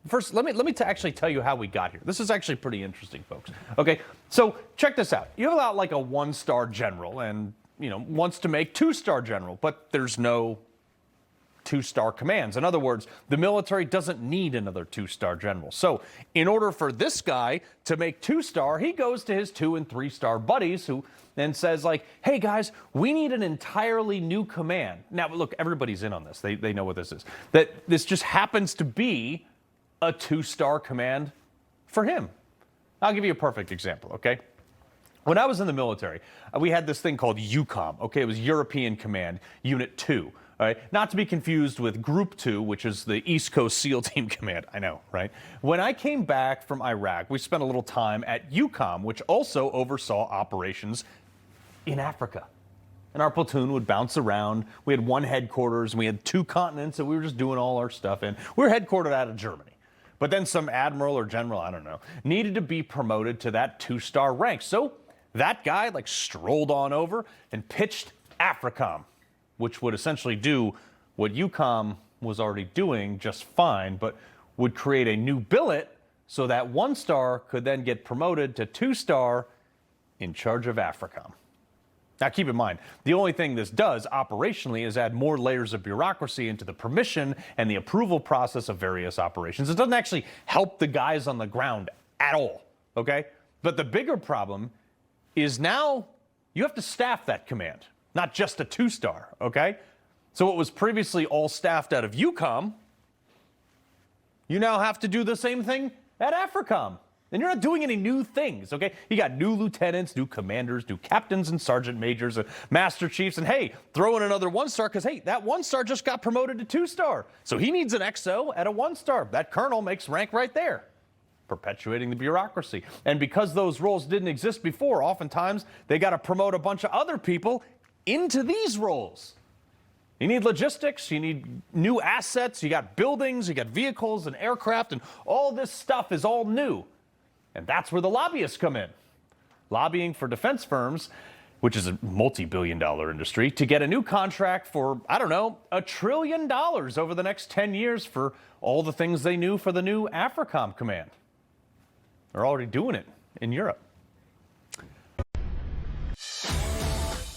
first, let me actually tell you how we got here. This is actually pretty interesting, folks. Okay, so check this out. You have about like a 1-star general and, wants to make 2-star general, but there's no 2-star commands. In other words, the military doesn't need another 2-star general. So in order for this guy to make 2-star, he goes to his 2- and 3-star buddies who then says like, hey guys, we need an entirely new command. Now, look, everybody's in on this. They know what this is. That this just happens to be a 2-star command for him. I'll give you a perfect example, okay? When I was in the military, we had this thing called EUCOM, okay? It was European Command, Unit 2. All right, not to be confused with Group 2, which is the East Coast SEAL Team Command. I know, right? When I came back from Iraq, we spent a little time at EUCOM, which also oversaw operations in Africa. And our platoon would bounce around. We had one headquarters, and we had 2 continents, and we were just doing all our stuff. And we were headquartered out of Germany. But then some admiral or general, I don't know, needed to be promoted to that 2-star rank. So that guy, strolled on over and pitched AFRICOM, which would essentially do what EUCOM was already doing just fine, but would create a new billet so that 1-star could then get promoted to 2-star in charge of AFRICOM. Now, keep in mind, the only thing this does operationally is add more layers of bureaucracy into the permission and the approval process of various operations. It doesn't actually help the guys on the ground at all, okay? But the bigger problem is now you have to staff that command. Not just a 2-star, okay? So what was previously all staffed out of EUCOM, you now have to do the same thing at AFRICOM. And you're not doing any new things, okay? You got new lieutenants, new commanders, new captains and sergeant majors, and master chiefs, and hey, throw in another 1-star because, hey, that 1-star just got promoted to 2-star. So he needs an XO at a 1-star. That colonel makes rank right there, perpetuating the bureaucracy. And because those roles didn't exist before, oftentimes they got to promote a bunch of other people into these roles. You need logistics, you need new assets, you got buildings, you got vehicles and aircraft, and all this stuff is all new. And that's where the lobbyists come in. Lobbying for defense firms, which is a multi-billion-dollar industry, to get a new contract for, I don't know, $1 trillion over the next 10 years for all the things they knew for the new AFRICOM command. They're already doing it in Europe.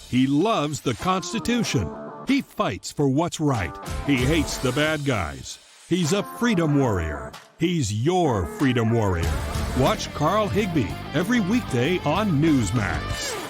He loves the Constitution. He fights for what's right. He hates the bad guys. He's a freedom warrior. He's your freedom warrior. Watch Carl Higbie every weekday on Newsmax.